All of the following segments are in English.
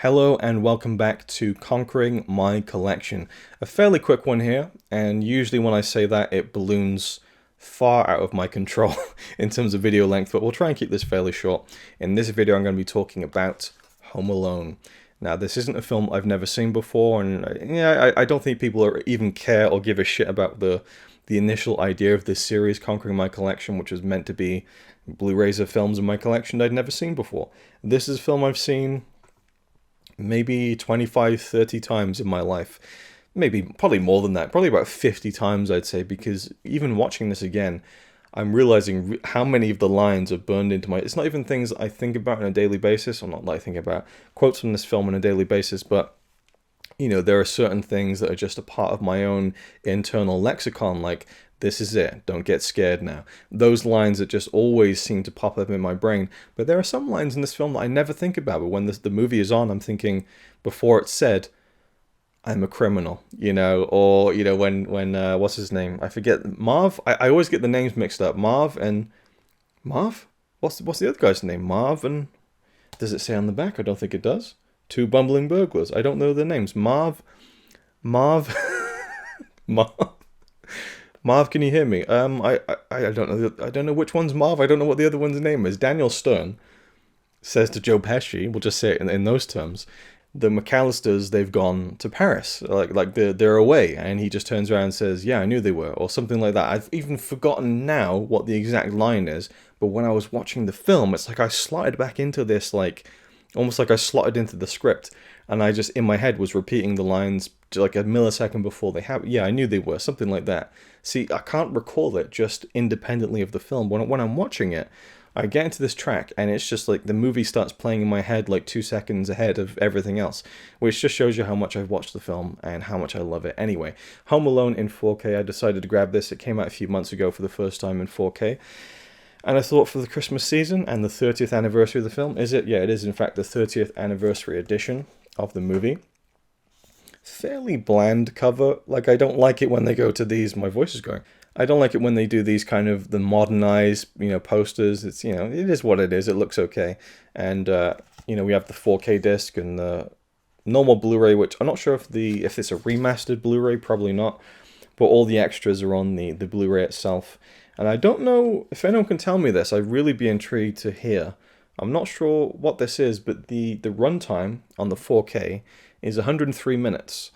Hello and welcome back to Conquering My Collection. A fairly quick one here, and usually when I say that it balloons far out of my control in terms of video length, but we'll try and keep this fairly short. In this video I'm going to be talking about Home Alone. Now this isn't a film I've never seen before, and I don't think people even care or give a shit about the initial idea of this series, Conquering My Collection, which was meant to be Blu-rays of films in my collection I'd never seen before. This is a film I've seen maybe 25, 30 times in my life. Probably more than that. Probably about 50 times, I'd say, because even watching this again, I'm realizing how many of the lines are burned into my... It's not even things I think about on a daily basis. I'm not like thinking about quotes from this film on a daily basis, but, you know, there are certain things that are just a part of my own internal lexicon, like, this is it, don't get scared now. Those lines that just always seem to pop up in my brain. But there are some lines in this film that I never think about, but when the movie is on, I'm thinking, before it's said, I'm a criminal, you know, or, you know, when what's his name? I forget, Marv? I always get the names mixed up. Marv? What's the other guy's name? Marv and... Does it say on the back? I don't think it does. Two bumbling burglars. I don't know their names. Marv? Marv? Marv, can you hear me? I don't know. I don't know which one's Marv. I don't know what the other one's name is. Daniel Stern says to Joe Pesci, we'll just say it in those terms, the McAllisters, they've gone to Paris, like they're away, and he just turns around and says, yeah, I knew they were, or something like that. I've even forgotten now what the exact line is, but when I was watching the film, it's like I slotted back into this, like, almost like I slotted into the script, and I just, in my head, was repeating the lines like a millisecond before they happened. Yeah, I knew they were, something like that. See, I can't recall it just independently of the film. When I'm watching it, I get into this track, and it's just like the movie starts playing in my head like 2 seconds ahead of everything else, which just shows you how much I've watched the film and how much I love it. Anyway, Home Alone in 4K, I decided to grab this. It came out a few months ago for the first time in 4K. And I thought for the Christmas season and the 30th anniversary of the film, is it? Yeah, it is in fact the 30th anniversary edition of the movie. Fairly bland cover. Like, I don't like it when they go to these... My voice is going. I don't like it when they do these kind of the modernized, you know, posters. It's, you know, it is what it is. It looks okay. And, you know, we have the 4K disc and the normal Blu-ray, which I'm not sure if it's a remastered Blu-ray, probably not. But all the extras are on the Blu-ray itself. And I don't know if anyone can tell me this. I'd really be intrigued to hear. I'm not sure what this is, but the runtime on the 4K is 103 minutes.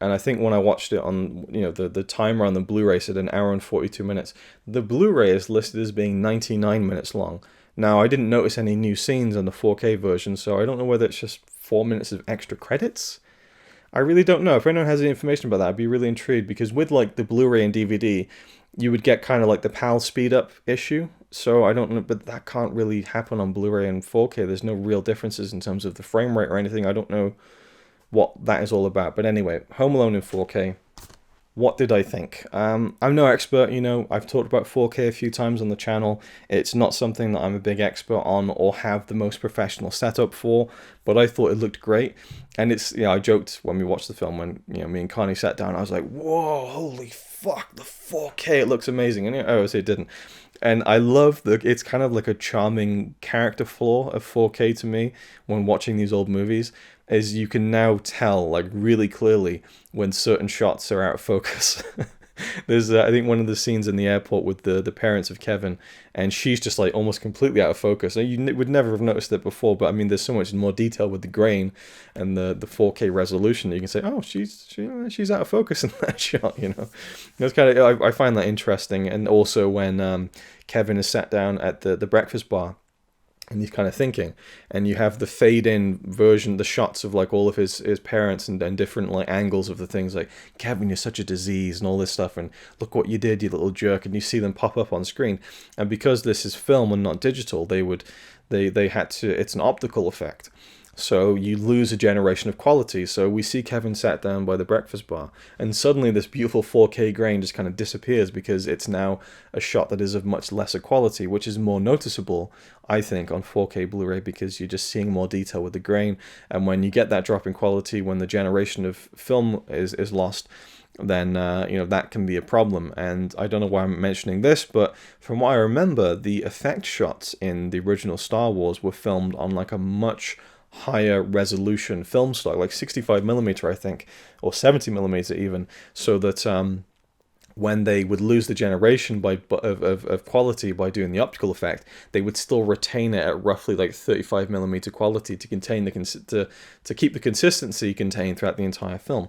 And I think when I watched it on, you know, the timer on the Blu-ray said an hour and 42 minutes. The Blu-ray is listed as being 99 minutes long. Now, I didn't notice any new scenes on the 4K version, so I don't know whether it's just 4 minutes of extra credits. I really don't know. If anyone has any information about that, I'd be really intrigued, because with, like, the Blu-ray and DVD, you would get kind of like the PAL speed-up issue. So I don't know, but that can't really happen on Blu-ray and 4K. There's no real differences in terms of the frame rate or anything. I don't know what that is all about. But anyway, Home Alone in 4K. What did I think? I'm no expert, you know. I've talked about 4K a few times on the channel. It's not something that I'm a big expert on or have the most professional setup for, but I thought it looked great. And it's, you know, I joked when we watched the film, when, you know, me and Connie sat down, I was like, whoa, holy fuck, the 4K, it looks amazing. And obviously it didn't. And I love it's kind of like a charming character flaw of 4K to me when watching these old movies, is you can now tell, like, really clearly when certain shots are out of focus. There's, I think, one of the scenes in the airport with the parents of Kevin, and she's just, like, almost completely out of focus. Now, you would never have noticed it before, but, I mean, there's so much more detail with the grain and the 4K resolution that you can say, oh, she's out of focus in that shot, you know. It's kind of, I find that interesting. And also when Kevin is sat down at the breakfast bar, and he's kind of thinking, and you have the fade-in version, the shots of, like, all of his parents and different, like, angles of the things, like, Kevin, you're such a disease, and all this stuff, and look what you did, you little jerk, and you see them pop up on screen. And because this is film and not digital, they had to, it's an optical effect. So you lose a generation of quality. So we see Kevin sat down by the breakfast bar, and suddenly this beautiful 4K grain just kind of disappears, because it's now a shot that is of much lesser quality, which is more noticeable, I think, on 4K Blu-ray, because you're just seeing more detail with the grain. And when you get that drop in quality, when the generation of film is lost, then you know, that can be a problem. And I don't know why I'm mentioning this, but from what I remember, the effect shots in the original Star Wars were filmed on, like, a much higher resolution film stock, like 65mm, I think, or 70mm even, so that when they would lose the generation of quality by doing the optical effect, they would still retain it at roughly like 35mm quality to contain to keep the consistency contained throughout the entire film.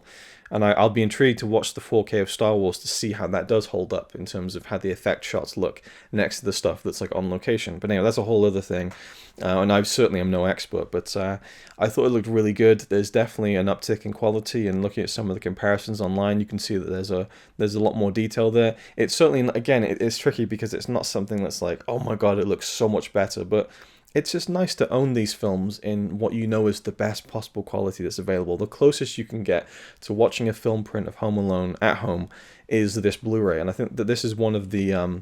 And I'll be intrigued to watch the 4K of Star Wars to see how that does hold up in terms of how the effect shots look next to the stuff that's like on location. But anyway, that's a whole other thing. And I certainly am no expert, but I thought it looked really good. There's definitely an uptick in quality, and looking at some of the comparisons online, you can see that there's a lot more detail there. It's certainly, again, it's tricky because it's not something that's like, oh my god, it looks so much better, but it's just nice to own these films in what you know is the best possible quality that's available. The closest you can get to watching a film print of Home Alone at home is this Blu-ray, and I think that this is one of the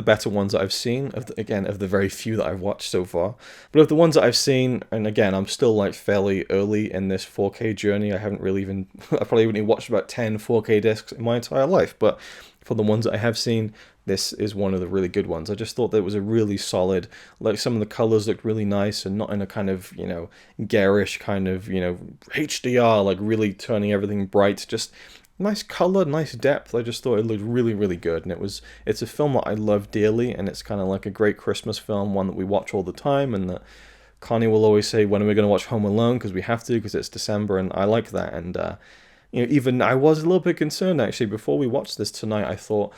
better ones that I've seen, of the very few that I've watched so far. But of the ones that I've seen, and again, I'm still like fairly early in this 4K journey. I haven't really even, I probably only watched about 10 4K discs in my entire life, but for the ones that I have seen, this is one of the really good ones. I just thought that it was a really solid, like some of the colors looked really nice and not in a kind of, garish kind of, HDR, like really turning everything bright, just nice color, nice depth. I just thought it looked really, really good, and it's a film that I love dearly, and it's kind of like a great Christmas film, one that we watch all the time, and that Connie will always say, when are we going to watch Home Alone, because we have to, because it's December, and I like that. And even I was a little bit concerned actually before we watched this tonight. I thought,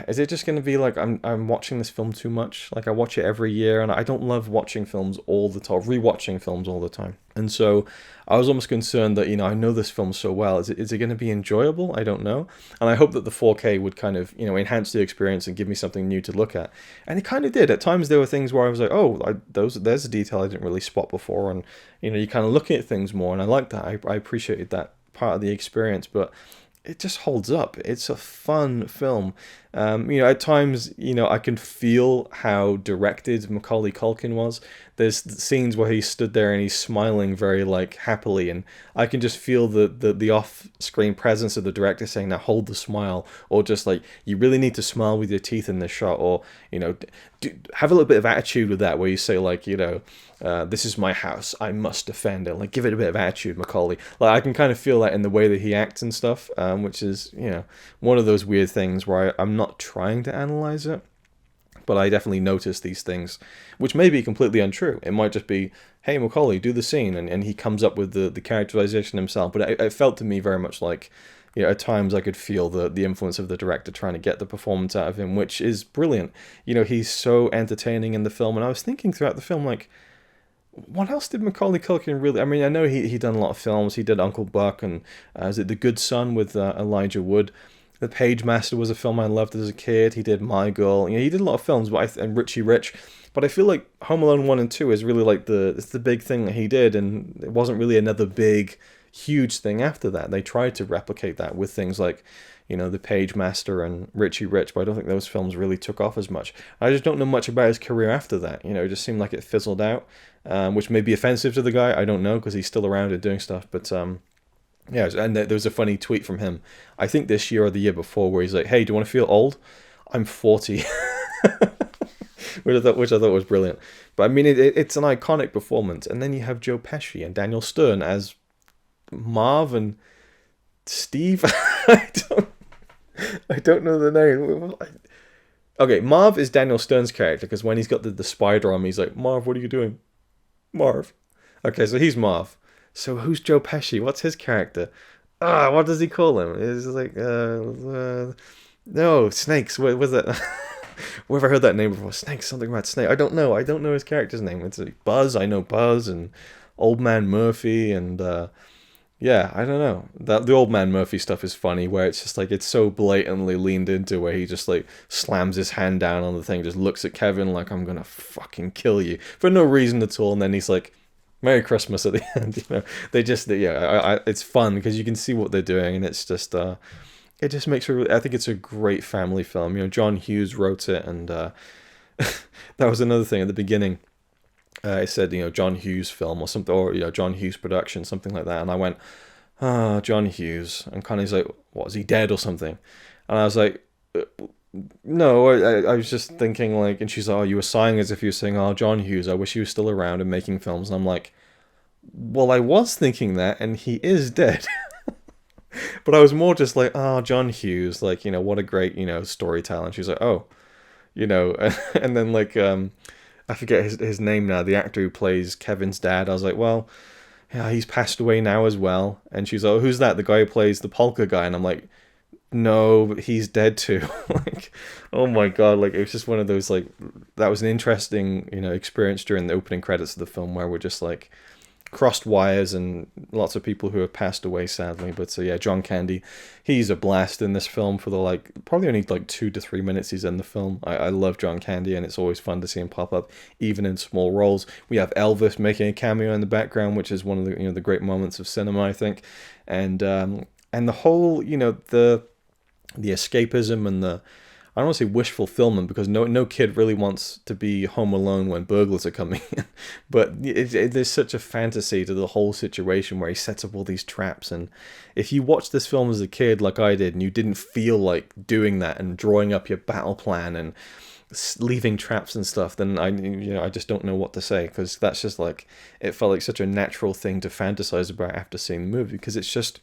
is it just going to be like I'm watching this film too much? Like I watch it every year, and I don't love watching films all the time, rewatching films all the time. And so I was almost concerned that, I know this film so well. Is it going to be enjoyable? I don't know. And I hope that the 4K would kind of, enhance the experience and give me something new to look at. And it kind of did. At times there were things where I was like, oh, there's a detail I didn't really spot before. And, you kind of look at things more. And I like that. I appreciated that part of the experience. But it just holds up. It's a fun film. At times, I can feel how directed Macaulay Culkin was. There's scenes where he stood there and he's smiling very like happily, and I can just feel the off-screen presence of the director saying, "Now hold the smile," or just like, "You really need to smile with your teeth in this shot," or have a little bit of attitude with that, where you say like, "This is my house, I must defend it." Like, give it a bit of attitude, Macaulay. Like, I can kind of feel that in the way that he acts and stuff, which is one of those weird things where I'm not trying to analyze it, but I definitely notice these things, which may be completely untrue. It might just be, hey, Macaulay, do the scene, and he comes up with the characterization himself. But it felt to me very much like, at times I could feel the influence of the director trying to get the performance out of him, which is brilliant. He's so entertaining in the film, and I was thinking throughout the film, like, what else did Macaulay Culkin really... I mean, I know he done a lot of films. He did Uncle Buck, and is it The Good Son with Elijah Wood? The Page Master was a film I loved as a kid. He did My Girl. He did a lot of films, and Richie Rich. But I feel like Home Alone 1 and 2 is really like it's the big thing that he did, and it wasn't really another big, huge thing after that. They tried to replicate that with things like, The Page Master and Richie Rich, but I don't think those films really took off as much. I just don't know much about his career after that. It just seemed like it fizzled out, which may be offensive to the guy. I don't know, because he's still around and doing stuff, but... Yeah, and there was a funny tweet from him, I think this year or the year before, where he's like, "Hey, do you want to feel old? I'm 40." which I thought was brilliant. But I mean, it's an iconic performance. And then you have Joe Pesci and Daniel Stern as Marv and Steve. I don't know the name. Okay, Marv is Daniel Stern's character, because when he's got the spider on him, he's like, "Marv, what are you doing? Marv." Okay, so he's Marv. So who's Joe Pesci? What's his character? What does he call him? It's like, no, Snakes. What was that? Where have I heard that name before? Snakes, something about Snake. I don't know his character's name. It's like Buzz. I know Buzz and Old Man Murphy, and yeah, I don't know. The Old Man Murphy stuff is funny, where it's just like, it's so blatantly leaned into, where he just like slams his hand down on the thing, just looks at Kevin like, "I'm gonna fucking kill you," for no reason at all, and then he's like, "Merry Christmas" at the end. They just, it's fun because you can see what they're doing, and it's just, it just makes it. I think it's a great family film. John Hughes wrote it, and that was another thing at the beginning. It said, John Hughes film or something, or John Hughes production, something like that, and I went, John Hughes, and Connie's like, "What, is he dead or something?" And I was like, No, I was just thinking like, and she's like, oh, you were sighing as if you were saying, oh, John Hughes, I wish he was still around and making films. And I'm like, well, I was thinking that, and he is dead. But I was more just like, oh, John Hughes, like, what a great, storyteller. And she's like, oh, and then like, I forget his name now, the actor who plays Kevin's dad. I was like, well, yeah, he's passed away now as well. And she's like, oh, who's that? The guy who plays the polka guy. And I'm like, no, but he's dead too. Like, oh my god, like it was just one of those like that was an interesting, experience during the opening credits of the film where we're just like crossed wires and lots of people who have passed away sadly. But so yeah, John Candy, he's a blast in this film for the like probably only like 2 to 3 minutes he's in the film. I love John Candy and it's always fun to see him pop up even in small roles. We have Elvis making a cameo in the background, which is one of the the great moments of cinema, I think. And the whole, the escapism and the I don't want to say wish fulfillment because no kid really wants to be home alone when burglars are coming in, but there's such a fantasy to the whole situation where he sets up all these traps. And if you watch this film as a kid like I did and you didn't feel like doing that and drawing up your battle plan and leaving traps and stuff, then I just don't know what to say, because that's just like it felt like such a natural thing to fantasize about after seeing the movie, because it's just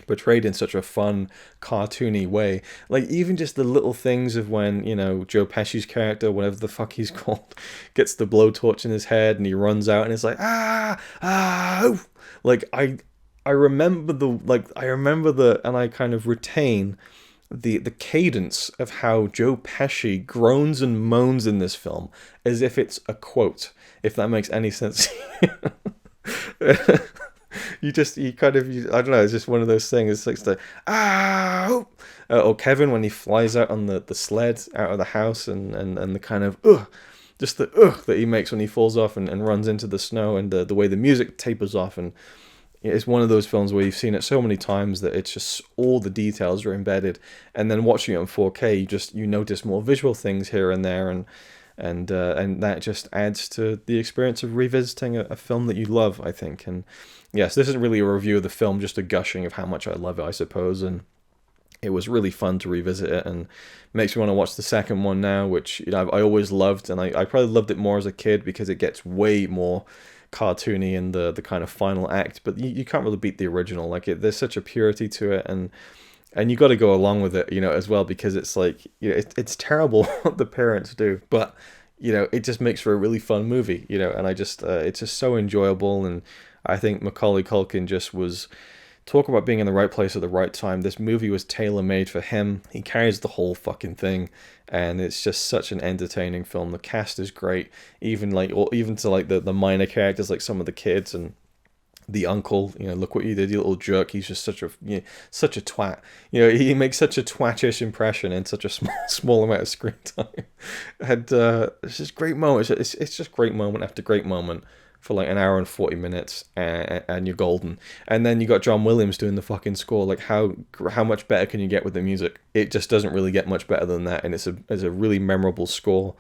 portrayed in such a fun, cartoony way. Like, even just the little things of when, Joe Pesci's character, whatever the fuck he's called, gets the blowtorch in his head and he runs out and it's like, oof. Like, I remember and I kind of retain the cadence of how Joe Pesci groans and moans in this film as if it's a quote, if that makes any sense. I don't know, it's just one of those things. It's like or Kevin when he flies out on the sled out of the house and the kind of just the that he makes when he falls off and runs into the snow, and the way the music tapers off. And it's one of those films where you've seen it so many times that it's just all the details are embedded, and then watching it in 4K you notice more visual things here and there, and that just adds to the experience of revisiting a film that you love, I think. And yes, this isn't really a review of the film, just a gushing of how much I love it, I suppose. And it was really fun to revisit it, and makes me want to watch the second one now, which I always loved, and I probably loved it more as a kid because it gets way more cartoony in the kind of final act. But you can't really beat the original. Like, there's such a purity to it, and you got to go along with it, as well, because it's like, it's terrible what the parents do, but it just makes for a really fun movie, and I just it's just so enjoyable. And I think Macaulay Culkin just was, talk about being in the right place at the right time. This movie was tailor-made for him. He carries the whole fucking thing, and it's just such an entertaining film. The cast is great, even to like the minor characters, like some of the kids and the uncle, look what you did, you little jerk. He's just such a twat. He makes such a twatish impression in such a small amount of screen time. And it's just great moments. It's just great moment after great moment for like an hour and 40 minutes, and you're golden. And then you got John Williams doing the fucking score. Like, how much better can you get with the music? It just doesn't really get much better than that, and it's a really memorable score.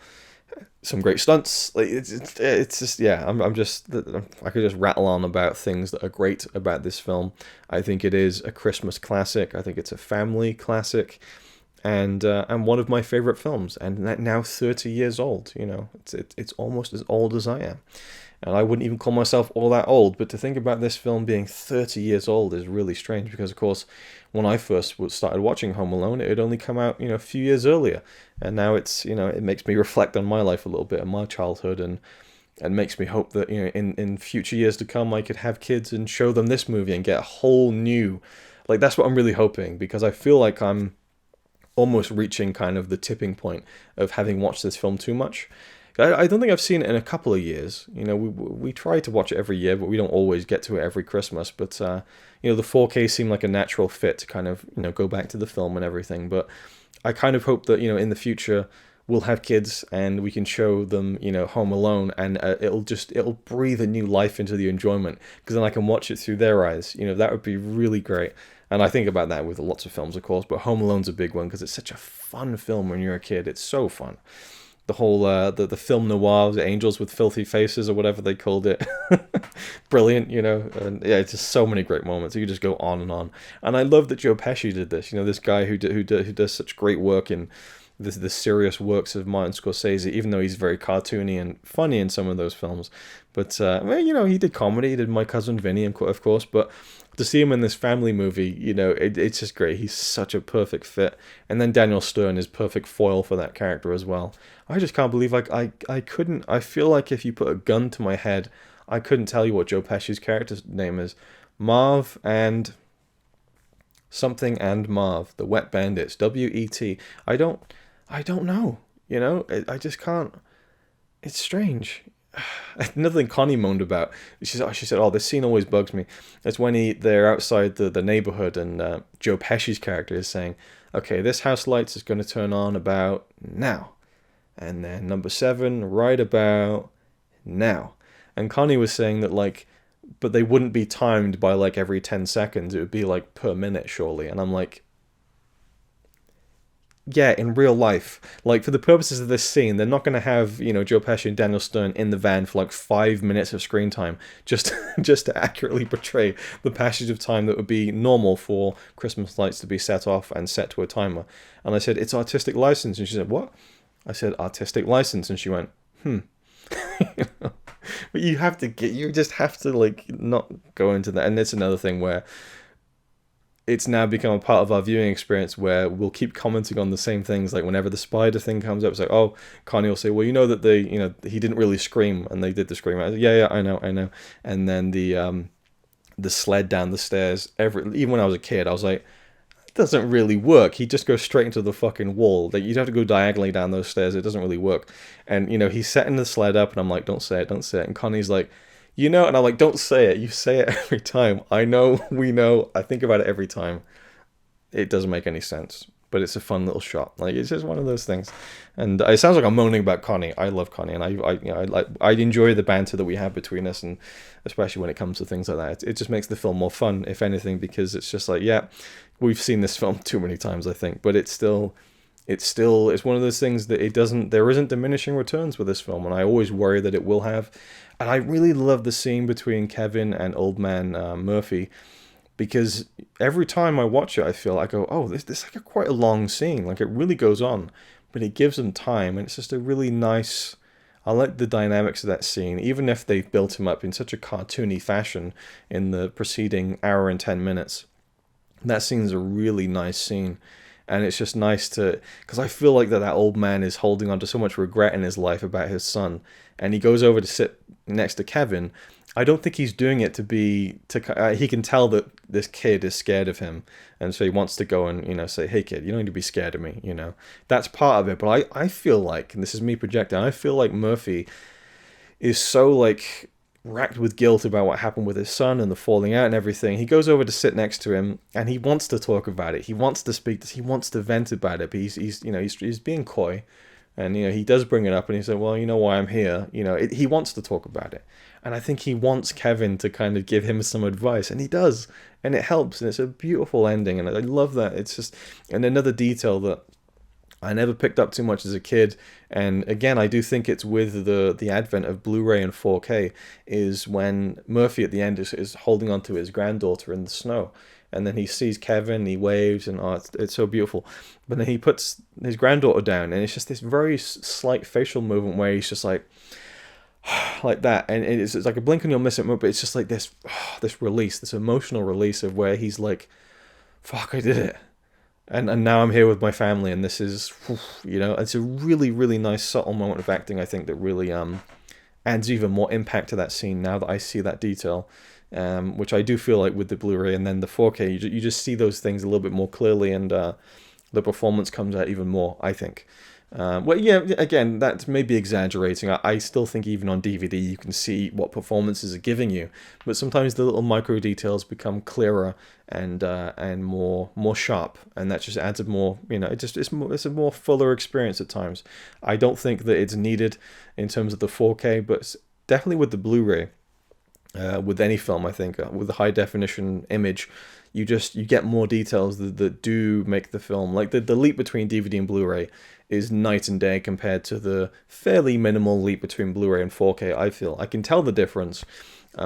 Some great stunts. Like, it's just, yeah, I could just rattle on about things that are great about this film. I think it is a Christmas classic. I think it's a family classic, and one of my favorite films. And now 30 years old. It's almost as old as I am. And I wouldn't even call myself all that old, but to think about this film being 30 years old is really strange, because, of course, when I first started watching Home Alone, it had only come out, a few years earlier. And now it's, it makes me reflect on my life a little bit and my childhood, and makes me hope that, in future years to come, I could have kids and show them this movie and get a whole new, like, that's what I'm really hoping, because I feel like I'm almost reaching kind of the tipping point of having watched this film too much. I don't think I've seen it in a couple of years. We try to watch it every year, but we don't always get to it every Christmas. But the 4K seemed like a natural fit to kind of go back to the film and everything. But I kind of hope that in the future we'll have kids and we can show them Home Alone, and it'll breathe a new life into the enjoyment, because then I can watch it through their eyes. That would be really great. And I think about that with lots of films, of course, but Home Alone's a big one because it's such a fun film when you're a kid. It's so fun. The whole the film noir, the Angels with Filthy Faces or whatever they called it, brilliant, and yeah, it's just so many great moments. You could just go on. And I love that Joe Pesci did this. This guy who does such great work in the serious works of Martin Scorsese, even though he's very cartoony and funny in some of those films. But well, you know, he did comedy. He did My Cousin Vinny, of course. But to see him in this family movie, you know, it's just great. He's such a perfect fit. And then Daniel Stern is perfect foil for that character as well. I just can't believe I couldn't. I feel like if you put a gun to my head, I couldn't tell you what Joe Pesci's character's name is. Marv and something and Marv, the Wet Bandits, W-E-T. I don't know. You know, I just can't. It's strange. Another thing Connie moaned about. She said, "Oh, this scene always bugs me." It's when they're outside the neighborhood, and Joe Pesci's character is saying, "Okay, this house lights is going to turn on about now, and then number 7 right about now." And Connie was saying that, like, but they wouldn't be timed by like every 10 seconds. It would be like per minute, surely. And I'm like, yeah, in real life, like for the purposes of this scene, they're not going to have, you know, Joe Pesci and Daniel Stern in the van for like 5 minutes of screen time just just to accurately portray the passage of time that would be normal for Christmas lights to be set off and set to a timer. And I said, "It's artistic license." And she said, "What?" I said, "Artistic license." And she went, But you just have to like not go into that. And it's another thing where it's now become a part of our viewing experience where we'll keep commenting on the same things. Like whenever the spider thing comes up, it's like, oh, Connie will say, "Well, you know that he didn't really scream and they did the scream." Yeah, I know. And then the sled down the stairs, even when I was a kid, I was like, it doesn't really work. He just goes straight into the fucking wall. Like, you'd have to go diagonally down those stairs. It doesn't really work. And, you know, he's setting the sled up and I'm like, don't say it. And Connie's like, you know, and I'm like, don't say it. You say it every time. I know, we know. I think about it every time. It doesn't make any sense, but it's a fun little shot. Like, it's just one of those things. And it sounds like I'm moaning about Connie. I love Connie, and I enjoy the banter that we have between us, and especially when it comes to things like that. It just makes the film more fun, if anything, because it's just like, yeah, we've seen this film too many times, I think, but it's one of those things that there isn't diminishing returns with this film, and I always worry that it will have. And I really love the scene between Kevin and Old Man Murphy, because every time I watch it, I feel I go, oh, this is like quite a long scene. Like, it really goes on, but it gives them time, and it's just a really nice. I like the dynamics of that scene, even if they've built him up in such a cartoony fashion in the preceding hour and 10 minutes. That scene's a really nice scene. And it's just nice because I feel like that old man is holding on to so much regret in his life about his son. And he goes over to sit next to Kevin. I don't think he's doing it he can tell that this kid is scared of him. And so he wants to go and, you know, say, "Hey kid, you don't need to be scared of me," you know. That's part of it. But I feel like, and this is me projecting, I feel like Murphy is so like racked with guilt about what happened with his son and the falling out and everything. He goes over to sit next to him and he wants to talk about it. He wants to speak. He wants to vent about it. But he's being coy, and you know he does bring it up and he said, "Well, you know why I'm here." You know, he wants to talk about it, and I think he wants Kevin to kind of give him some advice, and he does, and it helps, and it's a beautiful ending, and I love that. It's just, and another detail that I never picked up too much as a kid, and again, I do think it's with the advent of Blu-ray and 4K, is when Murphy at the end is holding on to his granddaughter in the snow, and then he sees Kevin, he waves, and it's so beautiful. But then he puts his granddaughter down, and it's just this very slight facial movement where he's just like that, and it's like a blink and you'll miss it moment, but it's just like this release, this emotional release of where he's like, fuck, I did it. And now I'm here with my family, and this is, you know, it's a really, really nice subtle moment of acting, I think, that really adds even more impact to that scene now that I see that detail, which I do feel like with the Blu-ray and then the 4K, you just see those things a little bit more clearly, and the performance comes out even more, I think. Well, yeah, again, that may be exaggerating. I still think even on DVD you can see what performances are giving you, but sometimes the little micro details become clearer and more sharp, and that just adds a more, you know, it's a more fuller experience at times. I don't think that it's needed in terms of the 4K, but definitely with the Blu-ray, with any film, I think, with the high definition image, you get more details that do make the film, like the leap between DVD and Blu-ray is night and day compared to the fairly minimal leap between Blu-ray and 4K. I feel I can tell the difference,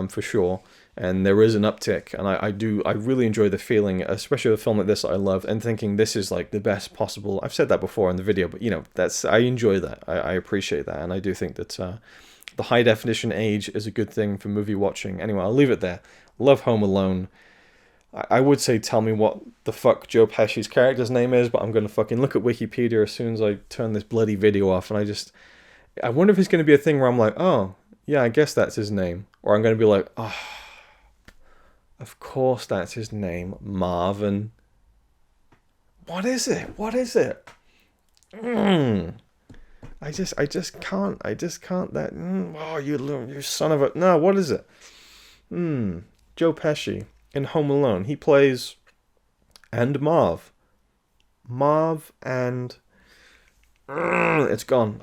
for sure. and there is an uptick, and I really enjoy the feeling, especially with a film like this that I love, and thinking this is like the best possible. I've said that before in the video, but you know, I enjoy that. I appreciate that, and I do think that the high definition age is a good thing for movie watching. Anyway, I'll leave it there. Love Home Alone. I would say tell me what the fuck Joe Pesci's character's name is, but I'm gonna fucking look at Wikipedia as soon as I turn this bloody video off, and I wonder if it's gonna be a thing where I'm like, oh yeah, I guess that's his name, or I'm gonna be like, oh, of course that's his name, Marvin. What is it? What is it? I just can't. That. Oh, you son of a. No, what is it? Joe Pesci in Home Alone. He plays and Marv. Marv and. It's gone.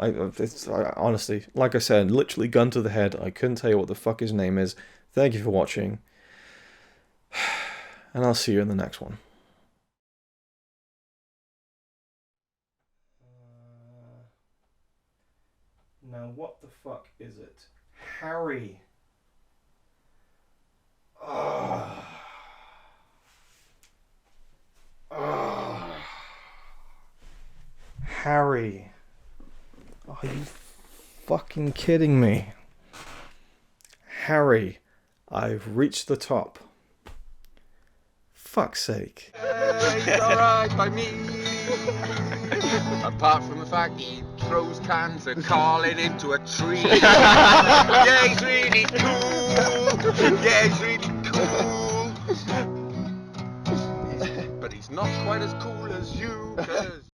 Honestly, like I said, literally gun to the head. I couldn't tell you what the fuck his name is. Thank you for watching. And I'll see you in the next one. Now what the fuck is it? Harry. Harry. Are you fucking kidding me? Harry. I've reached the top. Fuck's sake. It's alright by me. Apart from the fact he throws cans of Carlin into a tree. Yeah, he's really cool. Yeah, he's really cool. But he's not quite as cool as you.